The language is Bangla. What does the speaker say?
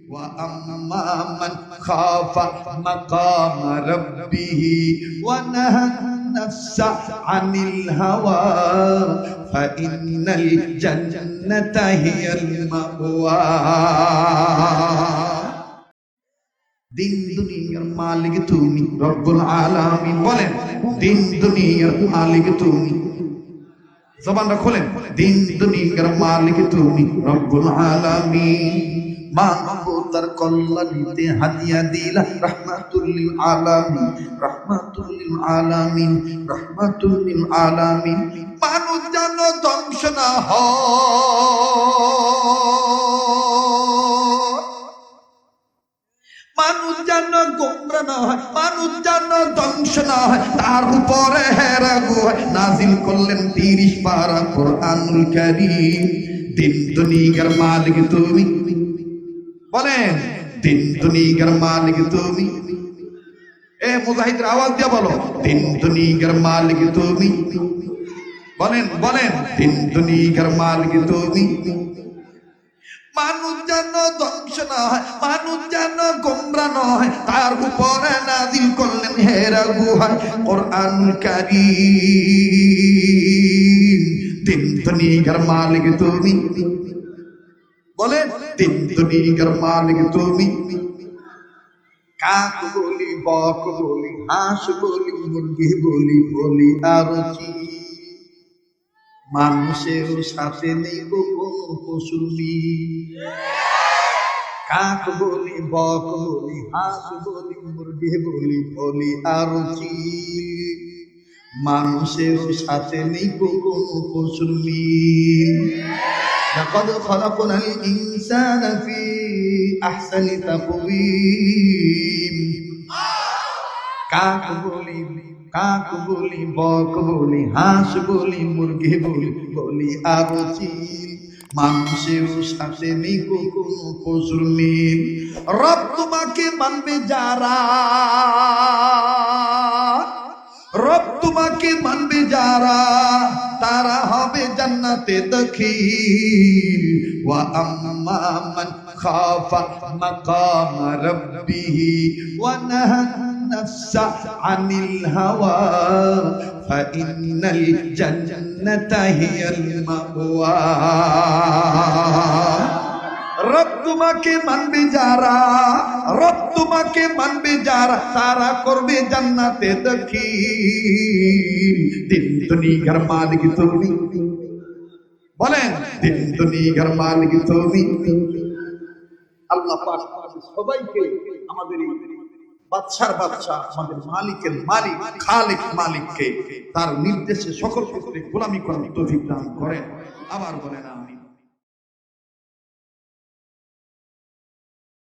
وأما من خاف مقام ربه ونهى النفس عن الهوى فإن الجنة هي المأوى দিন দুনিয়ার মালিক তুমি রব্বুল আলামিন বলেন দিন দুনিয়ার মালিক তুমি জবানটা খোলেন দিন দুনিয়ার মালিক তুমি রব্বুল আলামিন মানবতার কল্যাণীতে হাদিয়া দিলা রাহমাতুল লিল আলামিন রাহমাতুল লিল আলামিন রাহমাতুল লিল আলামিন মানুষ যেন ধ্বংস না হয় মানুষ যেন গোমরা না হয় মানুষ যেন ধ্বংস না হয় তার উপরে হেরাগু নাজিল করলেন 30 পারা কোরআনুল কারীম দিন দুনিয়ার মালিক তুমি বলেন দিন দুনিয়ার মালিক তুমি এ মুজাহিদের আওয়াজ দিয়ে বলো দিন দুনিয়ার মালিক তুমি বলেন বলেন দিন দুনিয়ার মালিক তুমি মানুষ যেন ধ্বংস না হয় মানুষ যেন গোমরা না হয় তার উপরে নাজিল করলেন হেরা গুহায় কোরআনুল কারীম দিন দুনিয়ার মালিক তুমি বলেন দিন দুনিয়ার মালিক তুমি কাক বলি বক বলি হাঁস বলি মুরগি বলি বলি আর কি মানুষের সাথে নেই কোনো পশু কাক বলি বক বলি হাঁস বলি মুরগি বলি বলি আর কি মানুষের সাথে নেই কোনো পশু لقد خلقنا الإنسان في أحسن تقويم কাক বলি বক বলি হাঁস বলি মুরগি বলি বলি আর চিল মানুষের সাথে নেই কোনো পশুর মিল রব তোমাকে মানবে যারা রব তোমাকে মানবে যারা তারা হবে জান্নাতে দাখিল ওয়া আম্মা মান খাফা মাকাম রাব্বিহি ওয়া নাহা النفس عن الهوى فإن الجنة هي المأوى রব তোমাকে মানবে যারা রব তোমাকে মানবে যারা তারা করবে জান্নাতে দাখিল দিন দুনিয়ার মালিক তুমি বলেন দিন দুনিয়ার মালিক তুমি আল্লাহ পাক সবাইকে আমাদের বাদশার বাদশা আমাদের মালিকের মালিক খালিক মালিককে তার নির্দেশে সকল ক্ষেত্রে গোলামি করার তৌফিক দান করেন আবার বলেন আমিন।